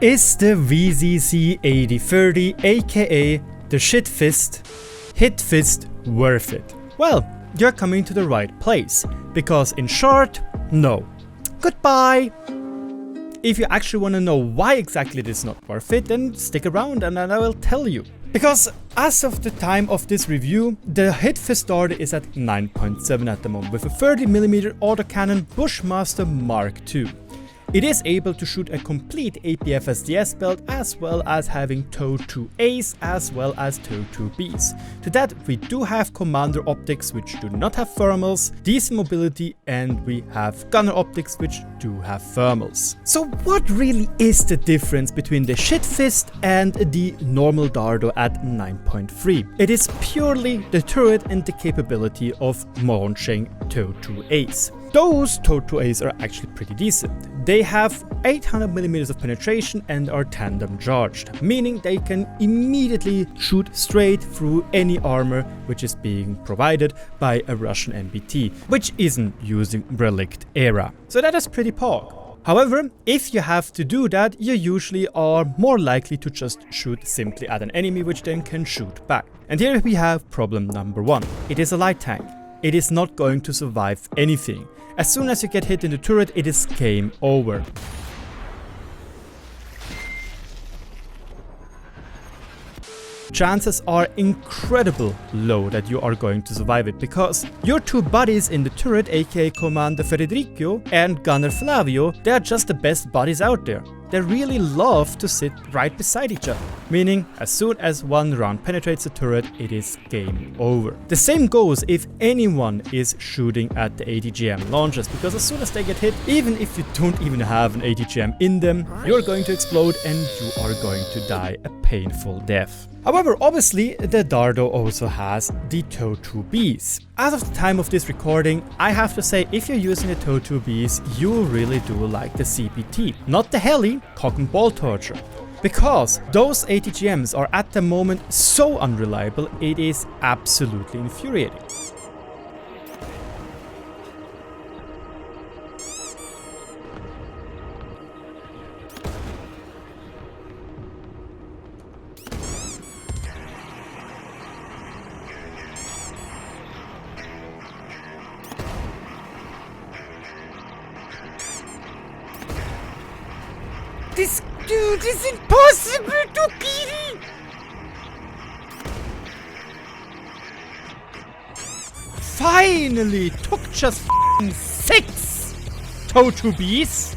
Is the VCC-80 aka the shit fist, hit fist worth it? Well, you're coming to the right place, because in short, no. Goodbye! If you actually want to know why exactly it is not worth it, then stick around and I will tell you. Because as of the time of this review, the hit fist dardo is at 9.7 at the moment with a 30mm autocannon Bushmaster Mark II. It is able to shoot a complete APFSDS build as well as having tow 2As as well as tow 2Bs. To that we do have commander optics which do not have thermals, decent mobility, and we have gunner optics which do have thermals. So what really is the difference between the shit fist and the normal dardo at 9.3? It is purely the turret and the capability of launching tow 2As. Those tow 2As are actually pretty decent. They have 800mm of penetration and are tandem charged, meaning they can immediately shoot straight through any armor which is being provided by a Russian MBT, which isn't using Relict era. So that is pretty pog. However, if you have to do that, you usually are more likely to just shoot simply at an enemy which then can shoot back. And here we have problem number one. It is a light tank. It is not going to survive anything. As soon as you get hit in the turret, it is game over. Chances are incredibly low that you are going to survive it, because your two buddies in the turret, aka Commander Federico and Gunner Flavio, they are just the best buddies out there. They really love to sit right beside each other, meaning as soon as one round penetrates the turret, it is game over. The same goes if anyone is shooting at the ATGM launchers, because as soon as they get hit, even if you don't even have an ATGM in them, you're going to explode and you are going to die a painful death. However, obviously, the dardo also has the tow 2Bs. As of the time of this recording, I have to say, if you're using the tow 2Bs, you really do like the CPT, not the heli, cock and ball torture. Because those ATGMs are at the moment so unreliable, it is absolutely infuriating. This dude is impossible to kill! Finally! Took just 6 tow 2Bs!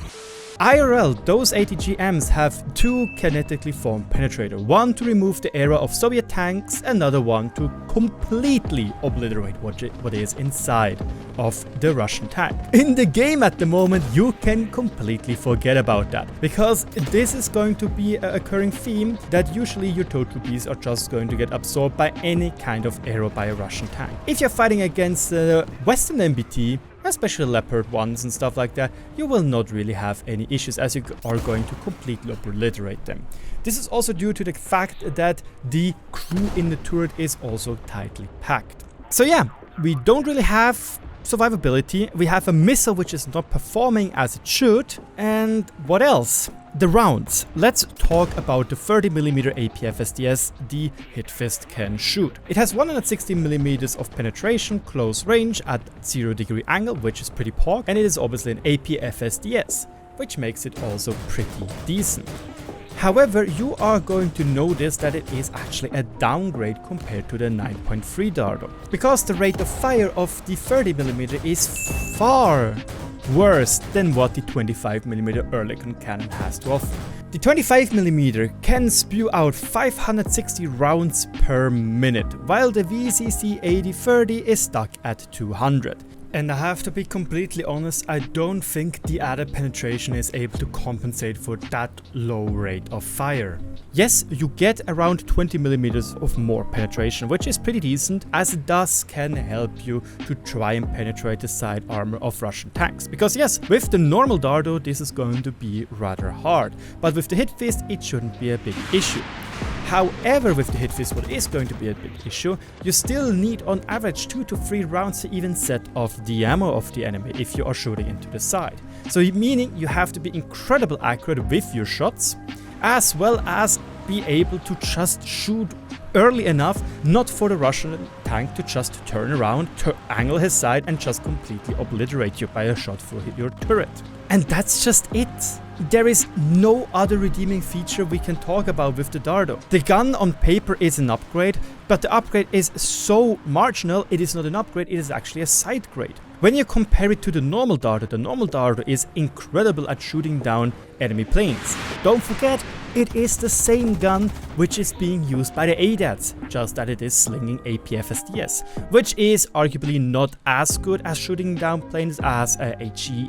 IRL, those ATGMs have two kinetically formed penetrators, one to remove the era of Soviet tanks, another one to completely obliterate what is inside of the Russian tank. In the game at the moment, you can completely forget about that, because this is going to be an occurring theme that usually your tow 2Bs are just going to get absorbed by any kind of arrow by a Russian tank. If you're fighting against the Western MBT, especially Leopard ones and stuff like that, you will not really have any issues, as you are going to completely obliterate them. This is also due to the fact that the crew in the turret is also tightly packed. So yeah, we don't really have survivability, we have a missile which is not performing as it should, and what else? The rounds. Let's talk about the 30mm APFSDS the hit fist can shoot. It has 160mm of penetration close range at 0° angle, which is pretty pog, and it is obviously an APFSDS, which makes it also pretty decent. However, you are going to notice that it is actually a downgrade compared to the 9.3 dardo, because the rate of fire of the 30mm is far worse than what the 25mm Oerlikon cannon has to offer. The 25mm can spew out 560 rounds per minute, while the VCC-80 is stuck at 200. And I have to be completely honest, I don't think the added penetration is able to compensate for that low rate of fire. Yes, you get around 20mm of more penetration, which is pretty decent, as it can help you to try and penetrate the side armor of Russian tanks. Because yes, with the normal dardo this is going to be rather hard, but with the hit fist it shouldn't be a big issue. However, with the hit fist, what is going to be a big issue, you still need on average 2 to 3 rounds to even set off the ammo of the enemy if you are shooting into the side. So meaning you have to be incredibly accurate with your shots, as well as be able to just shoot early enough, not for the Russian tank to just turn around, angle his side and just completely obliterate you by a shot through your turret. And that's just it. There is no other redeeming feature we can talk about with the Dardo. The gun on paper is an upgrade, but the upgrade is so marginal, it is not an upgrade, it is actually a side grade. When you compare it to the normal Dardo is incredible at shooting down enemy planes. Don't forget, it is the same gun which is being used by the ADATs, just that it is slinging APFSDS, which is arguably not as good as shooting down planes as a HE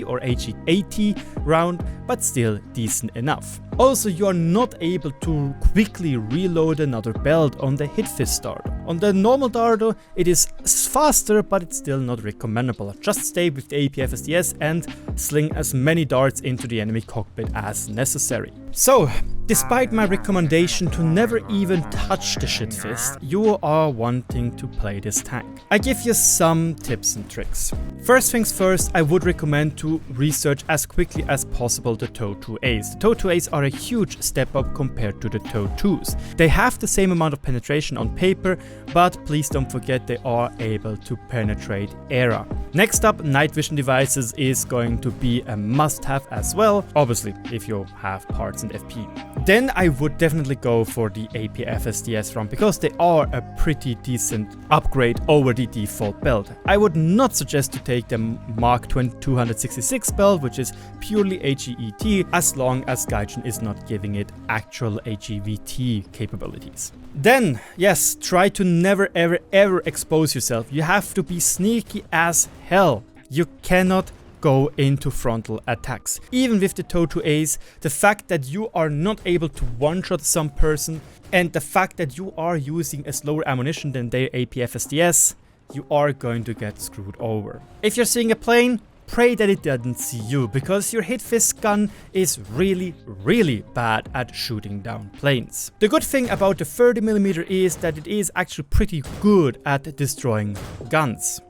or HE-80 round, but still decent enough. Also, you are not able to quickly reload another belt on the hit fist Dardo. On the normal Dardo, it is faster, but it's still not recommendable. Just stay with the APFSDS and sling as many darts into the enemy cockpit as necessary. So, despite my recommendation to never even touch the shit fist, you are wanting to play this tank. I give you some tips and tricks. First things first, I would recommend to research as quickly as possible the TOW 2As. The TOW 2As are a huge step up compared to the TOW 2s. They have the same amount of penetration on paper, but please don't forget they are able to penetrate ERA. Next up, night vision devices is going to be a must-have as well, obviously if you have parts in FP. Then I would definitely go for the APFSDS round because they are a pretty decent upgrade over the default belt. I would not suggest to take the Mark 266 belt, which is purely HEET, as long as Gaijin is not giving it actual HEVT capabilities. Then, yes, try to never ever expose yourself. You have to be sneaky as hell. You cannot go into frontal attacks. Even with the TOW 2As, the fact that you are not able to one-shot some person and the fact that you are using a slower ammunition than their APFSDS, you are going to get screwed over. If you're seeing a plane, pray that it doesn't see you, because your hit fist gun is really bad at shooting down planes. The good thing about the 30mm is that it is actually pretty good at destroying guns.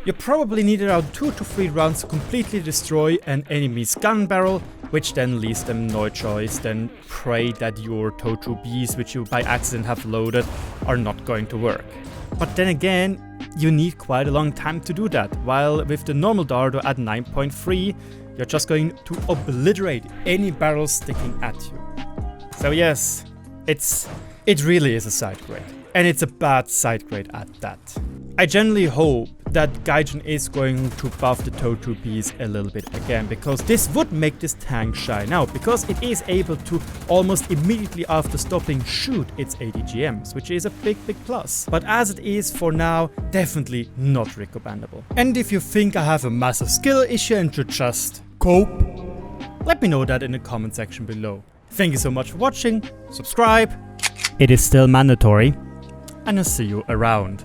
You probably need around 2 to 3 rounds to completely destroy an enemy's gun barrel, which then leaves them no choice than pray that your TOW 2Bs, which you by accident have loaded, are not going to work. But then again, you need quite a long time to do that, while with the normal Dardo at 9.3, you're just going to obliterate any barrel sticking at you. So yes, it really is a side grade, and it's a bad side grade at that. I generally hope that Gaijin is going to buff the TOW 2Bs a little bit again, because this would make this tank shine out, because it is able to almost immediately after stopping shoot its ADGMs, which is a big plus. But as it is for now, definitely not recommendable. And if you think I have a massive skill issue and should just cope, let me know that in the comment section below. Thank you so much for watching, subscribe, it is still mandatory, and I'll see you around.